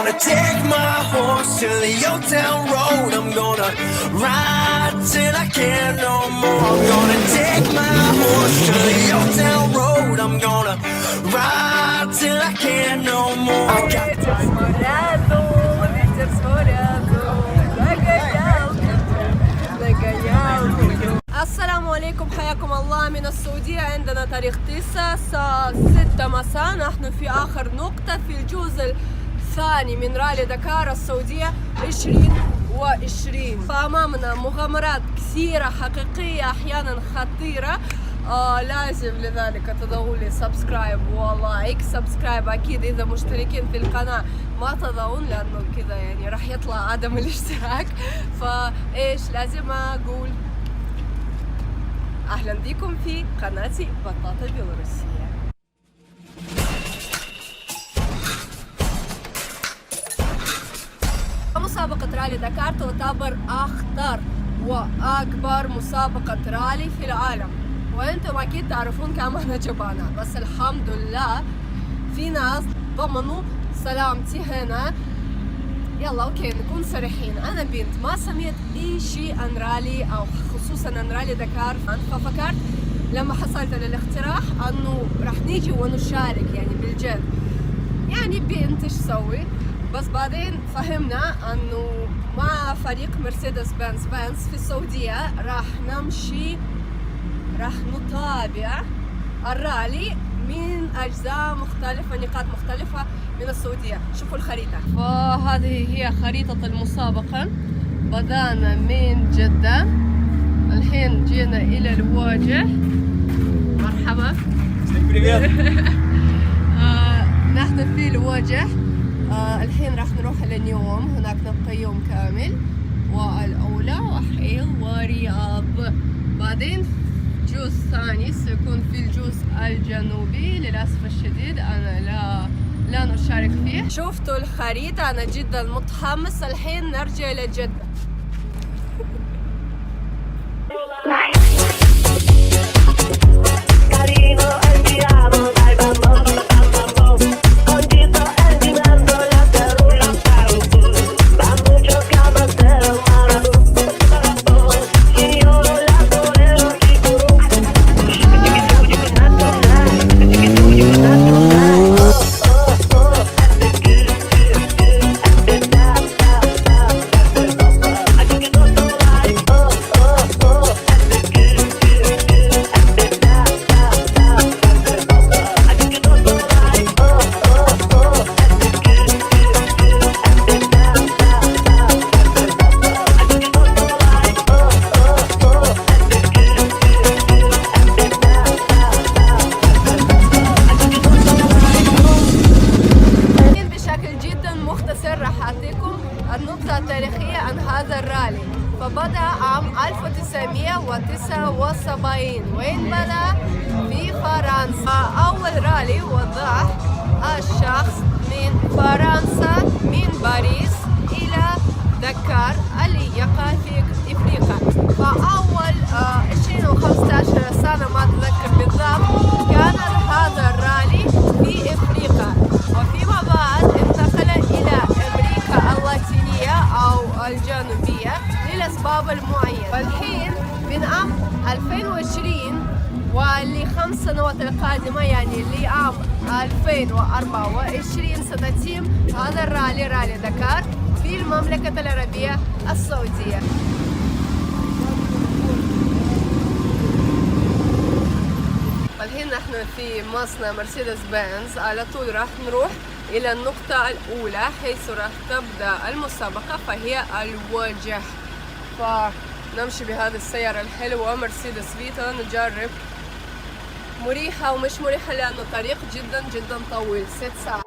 gonna take my horse to the old town road. I'm gonna ride till I can't no more. I'm gonna take my horse to the old town road. I'm gonna ride till I can't no more. I got السلام عليكم، حياكم الله من السعودية. عندنا تاريخ 9 الساعة 6 مساء. نحن في آخر نقطة في الجزء الثاني من رالي دكار السعودية 2020. فأمامنا مغامرات كثيرة حقيقية، أحيانا خطيرة. لازم لذلك تضغطوا لي سبسكرايب ولايك. سبسكرايب أكيد إذا مشتركين في القناة ما تضغطون، لأنه كذا يعني راح يطلع عدم الاشتراك. فإيش لازم أقول؟ أهلا بكم في قناتي بطاطا بيلاروسية. مسابقة رالي دكار تعتبر أخطر وأكبر مسابقة رالي في العالم، وأنتم أكيد تعرفون كم أنا جبانة، بس الحمد لله في ناس ضمنوا سلامتي هنا. يلا اوكي نكون صريحين، انا بنت ما سمعت اي شيء عن رالي او خصوصا عن رالي دكار، ففكرت لما حصلت على الاقتراح انه راح نيجي ونشارك يعني بالجد، يعني بنت ايش سوي. بس بعدين فهمنا انه مع فريق مرسيدس بنز في السعودية راح نتابع الرالي من أجزاء مختلفة، نقاط مختلفة من السعودية. شوفوا الخريطة، فهذه هي خريطة المسابقة. بدأنا من جدة، الحين جينا إلى الواجه. مرحبا. نحن في الواجه. الحين راح نروح لنيوم، هناك نبقى يوم كامل، والأولى وحيل ورياض. بعدين الجزء الثاني سيكون في الجزء الجنوبي. للأسف الشديد أنا لا نشارك فيه. شفتوا الخريطة، أنا جدا متحمس. الحين نرجع لجدة. النقطة التاريخية عن هذا الرالي. فبدأ عام 1979. وين بدأ؟ في فرنسا. أول رالي وضع الشخص من فرنسا من باريس إلى دكار اللي يقع في إفريقيا. فأول 20 أو 15 سنة ما أتذكر بالضبط كان هذا الرالي في إفريقيا، وفيما بعد انتقل إلى أمريكا اللاتينية أو الجنوبية للأسباب المعينة. والحين من عام 2020 ول5 سنوات القادمة، يعني لعام 2024 سنتم هذا الرالي، رالي دكار في المملكة العربية السعودية. الحين نحن في مصنع مرسيدس بنز. على طول راح نروح إلى النقطة الأولى حيث راح تبدأ المسابقة، فهي الوجه. فنمشي بهذه السيارة الحلوة مرسيدس فيتا، نجرب. مريحة ومش مريحة لأنه الطريق جدا جدا طويل، 6 ساعات.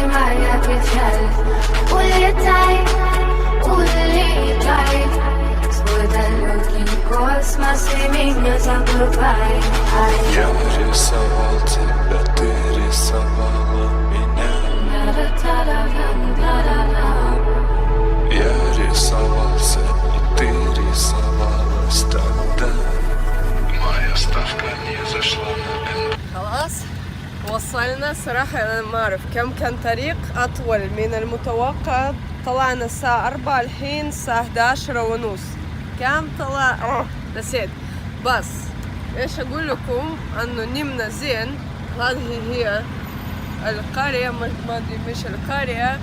معايا بيتحل واللي تاي واللي تاي سودا looking for С мыслями не забывай. Я рисовал тебя, ты рисовала меня. Я рисовался, и ты рисовалась тогда. Моя ставка не зашла на N. خلاص وصلنا. صراحة أنا ما أعرف كم كان طريق أطول من المتوقع. طلعنا الساعة 4 الحين الساعة 11:30. كم طلع؟ نسيت. بس إيش أقول لكم أنه نمنا زين. هذه هي القرية، ما أدري مش القرية،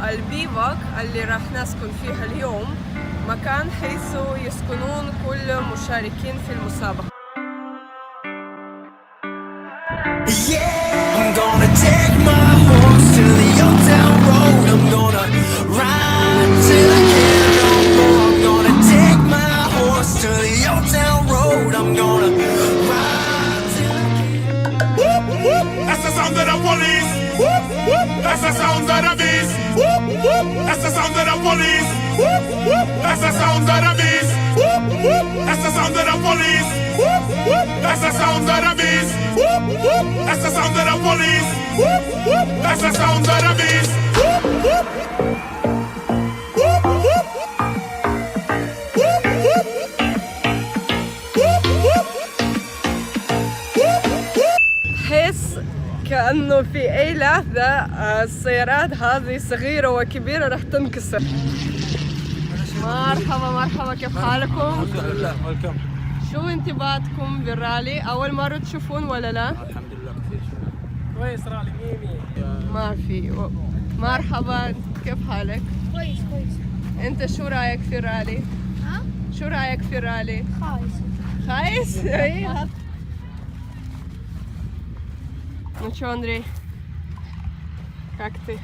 البيفاك اللي راح نسكن فيها اليوم، مكان حيث يسكنون كل مشاركين في المسابقة. Yeah, I'm gonna take my horse to the old town road. I'm gonna ride till I can't no more. I'm gonna take my horse to the old town road. I'm gonna ride till I can't. That's the sound of the police. That's the sound of the beast. That's the sound of the police. That's the sound of the beast. That's the sound of the police. That's the sound of the beast. That's the sound of the police. That's the sound of the beast. تحس كأنه في أي لحظة السيارات هذه صغيرة وكبيرة راح تنكسر. مرحبا مرحبا، كيف حالكم؟ الحمد لله. ويلكم. شو انطباعاتكم بالرالي؟ أول مرة تشوفون ولا لا؟ الحمد لله كثير كويس. رالي ميمي. ما في. مرحبا، كيف حالك؟ كويس كويس. أنت شو رأيك في الرالي؟ ها؟ شو رأيك في الرالي؟ خايس. خايس؟ إيه. Ну чё, Андрей? Как ты?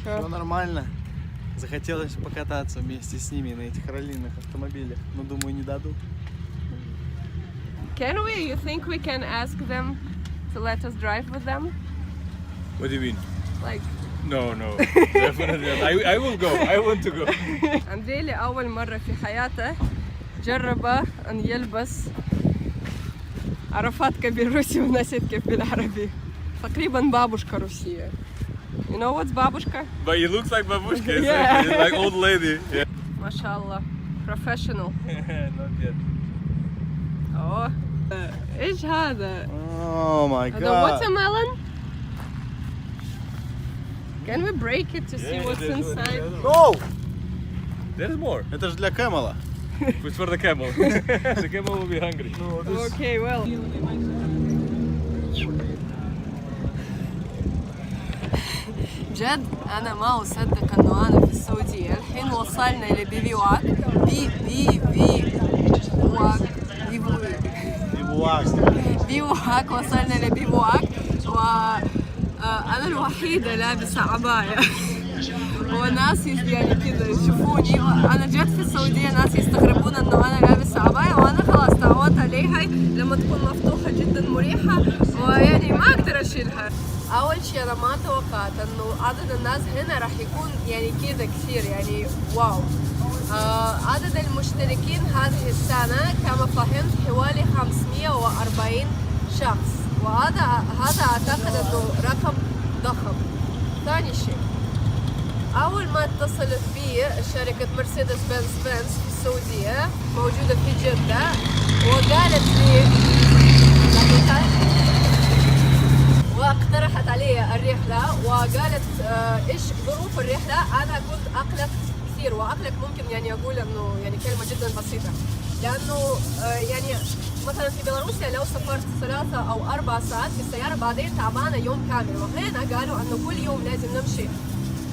Все нормально. Захотелось покататься вместе с ними на этих раллиных автомобилях, но думаю, не дадут. Can we? You think we can ask them to let us drive with them? What do you mean? Like No, definitely not. I will go. I want to go. أندري لأول مرة في حياته جرب أن يلبس عرفات بالروسي ونسيت كيف بالعربي. تقريبا بابوشكا روسية. You know what's بابوشكا? But he looks like babushka. It's Yeah. like old lady. Yeah. ما شاء الله. Professional. Not yet. أوه. إيش هذا؟ Oh my هذا god. watermelon? Can we break it to see Yeah, what's there's- inside? No! There's more. Это же для Кэмела. It's for the camel. The camel will be hungry. Okay, well. جد أنا ما أصدق إنه أنا في السعودية. الحين وصلنا لبيفيواك. بيفيواك وصلنا لبيفيواك وأنا الوحيدة لابسة عباية. وناس يعني كذا يشوفوني. أنا جت في السعودية ناس يستغربون إنه أنا لابسة عباية، وأنا خلاص تعودت عليها لما تكون مفتوحة جدا مريحة، ويعني ما أقدر أشيلها. أول شيء أنا ما توقعت إنه عدد الناس هنا راح يكون يعني كذا كثير، يعني واو. عدد المشتركين هذه السنة كما فهمت حوالي 540 شخص، وهذا أعتقد إنه رقم ضخم. ثاني شيء، أول ما اتصلت بي شركة مرسيدس بنز في السعودية موجودة في جدة، وقالت لي واقترحت علي الرحلة، وقالت إيش ظروف الرحلة. أنا كنت أقلق كثير، وأقلق ممكن يعني أقول إنه يعني كلمة جدا بسيطة، لأنه يعني مثلا في بيلاروسيا لو سافرت 3 أو 4 ساعات في السيارة بعدين تعبانة يوم كامل، وهنا قالوا إنه كل يوم لازم نمشي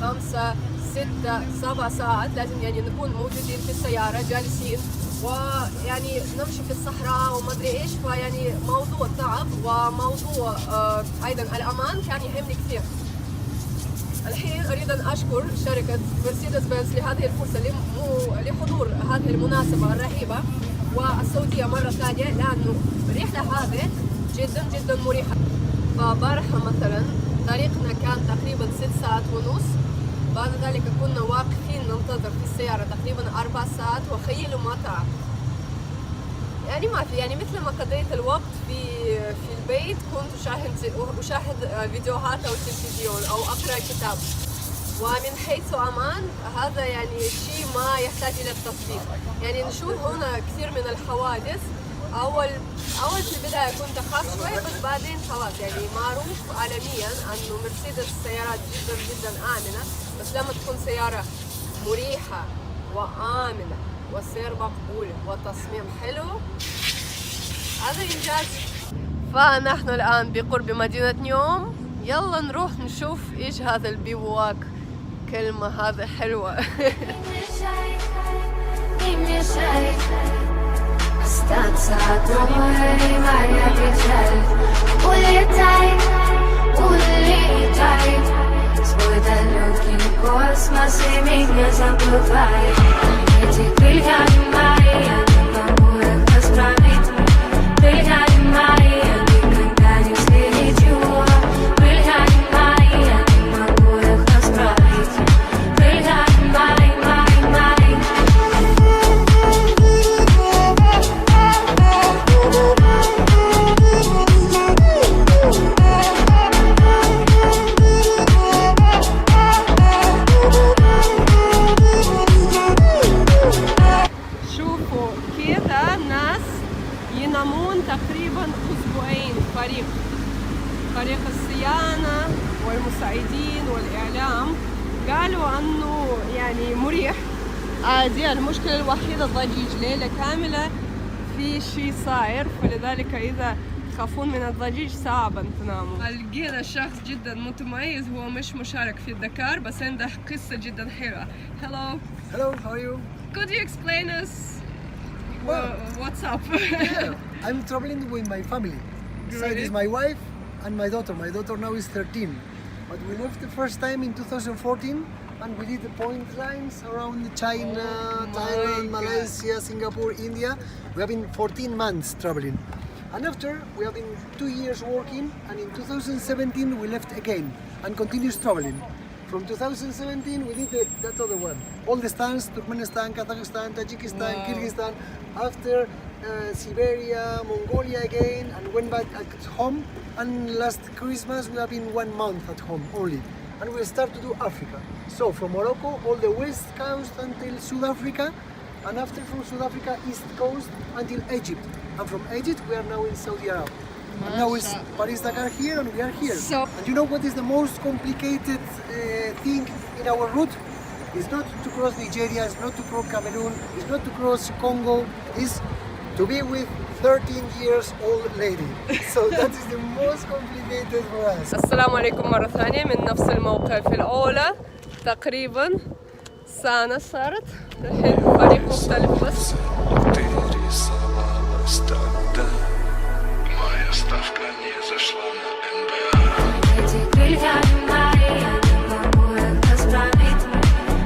5 6 7 ساعات، لازم يعني نكون موجودين في السيارة جالسين، ويعني نمشي في الصحراء وما ادري ايش. فيعني موضوع تعب وموضوع ايضا الامان كان يهمني كثير. الحين اريد ان اشكر شركة مرسيدس بنز لهذه الفرصة لحضور هذه المناسبة الرهيبة والسعودية مرة ثانية، لانه الرحلة هذه جدا جدا مريحة. فبارحة مثلا طريقنا كان تقريبا 6 ساعات ونص، بعد ذلك كنا واقفين ننتظر في السيارة تقريبا 4 ساعات، وخيلوا ما تعب. يعني ما في، يعني مثل ما قضيت الوقت في البيت كنت أشاهد فيديوهات أو تلفزيون أو أقرأ كتاب. ومن حيث أمان هذا يعني شيء ما يحتاج إلى التصديق. يعني نشوف هنا كثير من الحوادث. أول في البداية كنت أخاف شوي، بس بعدين خلاص يعني معروف عالميا أنه مرسيدس سيارات جدا جدا آمنة، بس لما تكون سيارة مريحة وآمنة والسير مقبول وتصميم حلو هذا إنجاز. فنحن الآن بقرب مدينة نيوم، يلا نروح نشوف إيش هذا البيواك. كلمة هذا حلوة. Stanza d'amore Maria Piacel Улетай, улетай Свой далекий космос и меня забывай Эти крылья мои, я не могу их расправить Крылья мои, я никогда не слечу Крылья мои, я не могу их расправить Крылья мои, мои, мои ينامون تقريبا أسبوعين. فريق الصيانة والمساعدين والإعلام قالوا أنه يعني مريح عادي. المشكلة الوحيدة الضجيج، ليلة كاملة في شيء صاير، فلذلك إذا تخافون من الضجيج صعب تناموا. لقينا شخص جدا متميز، هو مش مشارك في الدكار بس عنده قصة جدا حلوة. Hello. Hello, how are you? Could you explain us what's up? Yeah, I'm traveling with my family. Side is my wife and my daughter. My daughter now is 13. But we left the first time in 2014 and we did the point lines around China, Thailand, Malaysia, Singapore, India. We have been 14 months traveling. And after, we have been 2 years working, and in 2017 we left again and continues traveling. From 2017 we did that other one. All the stands, Turkmenistan, Kazakhstan, Tajikistan, Kyrgyzstan. After Siberia, Mongolia again, and went back at home. And last Christmas we have been 1 month at home only. And we start to do Africa. So from Morocco, all the west coast until South Africa, and after from South Africa, east coast until Egypt. And from Egypt we are now in Saudi Arabia. And now it's Paris-Dakar here, and we are here. And you know what is the most complicated thing in our route? It's not to cross Nigeria, it's not to cross Cameroon, it's not to cross Congo, it's to be with 13 years old lady. So that is the most complicated for us. السلام عليكم مرة ثانية من نفس الموقع في الأولى. تقريبا سنة صارت، الحين فريق مختلف بس. Моя ставка не зашла на НБА. Эти крылья мои, я не могу их расправить.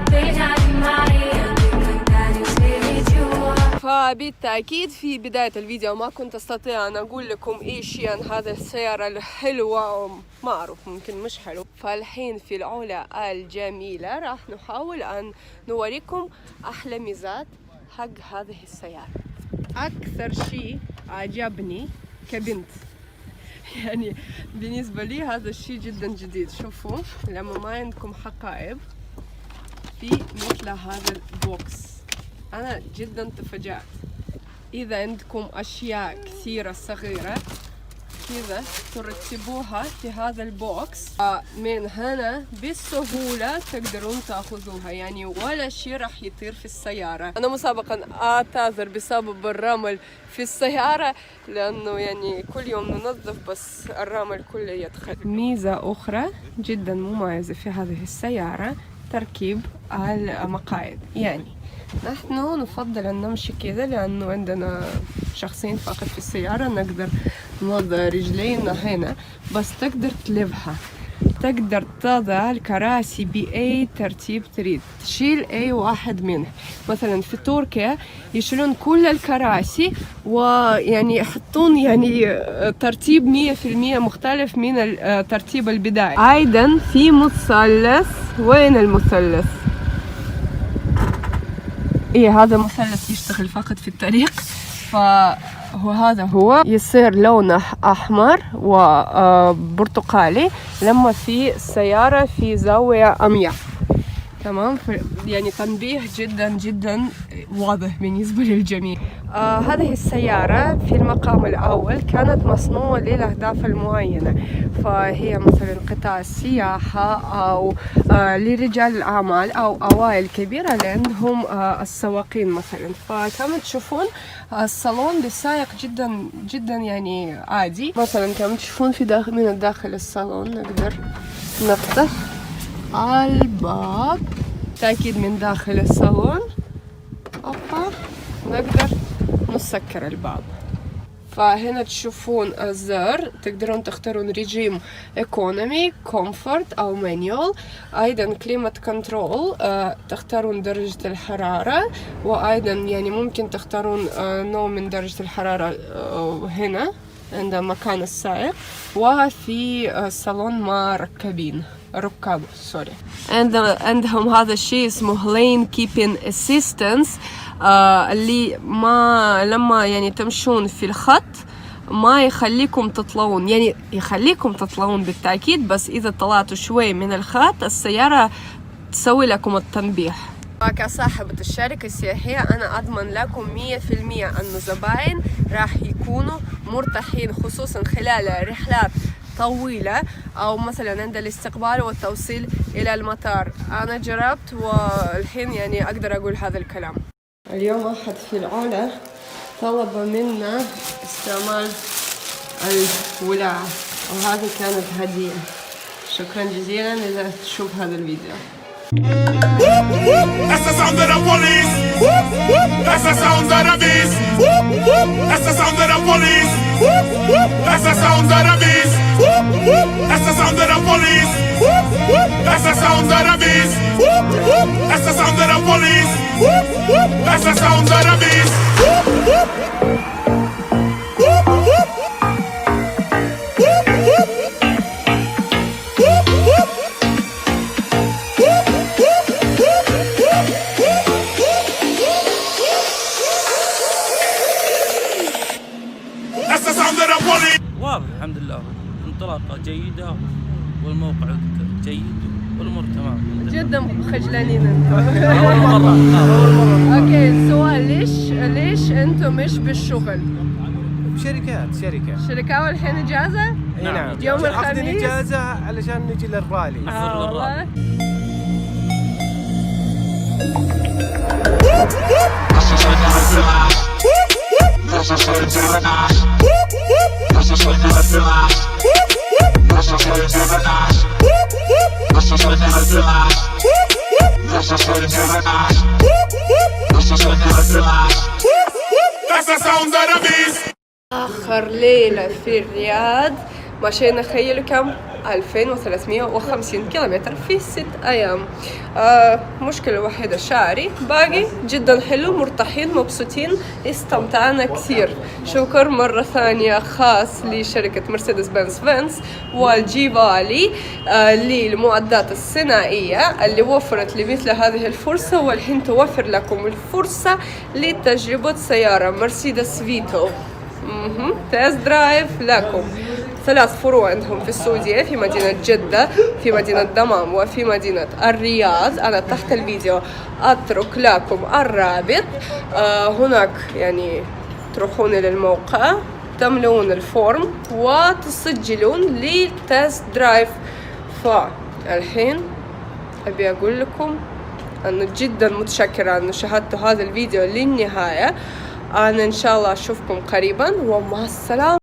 Крылья мои, я никогда не слечу. فبالتأكيد في بداية الفيديو ما كنت أستطيع أن أقول لكم إيش عن هذه السيارة الحلوة، ما أعرف ممكن مش حلو. فالحين في العلا الجميلة راح نحاول أن نوريكم أحلى ميزات حق هذه السيارة. أكثر شيء عجبني كبنت يعني بالنسبة لي هذا الشيء جدا جديد. شوفوا لما ما عندكم حقائب في مثل هذا البوكس، أنا جدا تفاجأت. إذا عندكم أشياء كثيرة صغيرة كذا ترتبوها في هذا البوكس، من هنا بسهولة تقدرون تأخذوها، يعني ولا شيء راح يطير في السيارة. أنا مسابقا أعتذر بسبب الرمل في السيارة، لأنه يعني كل يوم ننظف بس الرمل كله يدخل. ميزة أخرى جدا مميزة في هذه السيارة تركيب المقاعد. يعني نحن نفضل أن نمشي كذا لأنه عندنا شخصين فقط في السيارة، نقدر نوضع رجلينا هنا، بس تقدر تلفها، تقدر تضع الكراسي بأي ترتيب تريد، تشيل أي واحد منه. مثلا في تركيا يشيلون كل الكراسي ويعني يحطون يعني ترتيب 100% مختلف من الترتيب البدائي. أيضا في مثلث، وين المثلث؟ إيه هذا مثلث يشتغل فقط في الطريق، وهذا هو يصير لونه أحمر وبرتقالي لما في السيارة في زاوية أمية. تمام، يعني تنبيه جدا جدا واضح بالنسبة للجميع. هذه السيارة في المقام الأول كانت مصنوعة للأهداف المعينة، فهي مثلا قطاع السياحة أو لرجال الأعمال أو أوائل كبيرة اللي عندهم السواقين مثلا. فكما تشوفون الصالون للسائق جدا جدا يعني عادي. مثلا كما تشوفون في من الداخل الصالون نقدر نفتح الباب، تأكيد من داخل الصالون نقدر نسكر الباب. فهنا تشوفون الزر، تقدرون تختارون ريجيم ايكونومي، كومفورت او مانيول. ايضا كليمات كنترول، تختارون درجة الحرارة، وايضا يعني ممكن تختارون نوع من درجة الحرارة هنا عند مكان السائق. وفي الصالون مع ركاب سوري. عندهم هذا الشيء اسمه لين كيبين اسيستنس، اللي ما لما يعني تمشون في الخط ما يخليكم تطلعون، يعني يخليكم تطلعون بالتأكيد، بس إذا طلعتوا شوي من الخط السيارة تسوي لكم التنبيه. كصاحبة الشركة السياحية أنا أضمن لكم 100% أن الزبائن راح يكونوا مرتاحين، خصوصا خلال رحلات طويلة أو مثلا عند الاستقبال والتوصيل إلى المطار. أنا جربت والحين يعني أقدر أقول هذا الكلام. اليوم أحد في العلا طلب منا استعمال الولاعة، وهذه كانت هدية. شكرا جزيلا إذا تشوف هذا الفيديو. That's the sound of the police. That's the sound of the beast. That's the sound of the police. That's the sound of the beast. That's the sound of the police. That's the sound of the beast. That's the sound of the police. That's the sound of the beast. واضح الحمد لله، انطلاقة جيدة والموقع جيد والأمور تمام جدا خجلانين انتم. أول مرة. اوكي، السؤال ليش انتم مش بالشغل؟ شركة والحين اجازة؟ نعم، يوم الخميس اجازة علشان نجي للرالي. والله. آخر ليلة في الرياض مشينا، خيلوا كم؟ 2350 كيلومتر في 6 أيام. مشكلة وحيدة شعري، باقي جدا حلو، مرتاحين مبسوطين، استمتعنا كثير. شكر مرة ثانية خاص لشركة مرسيدس بنز والجي فالي للمعدات الصناعية اللي وفرت لمثل هذه الفرصة، والحين توفر لكم الفرصة لتجربة سيارة مرسيدس فيتو تيست درايف لكم. 3 فروع عندهم في السعودية، في مدينة جدة، في مدينة دمام، وفي مدينة الرياض. أنا تحت الفيديو أترك لكم الرابط. هناك يعني تروحون إلى الموقع، تملون الفورم وتسجلون لتيست درايف. فالحين أبي أقول لكم أنه جدا متشكرة أنه شاهدتوا هذا الفيديو للنهاية. أنا إن شاء الله أشوفكم قريبا، ومع السلامة.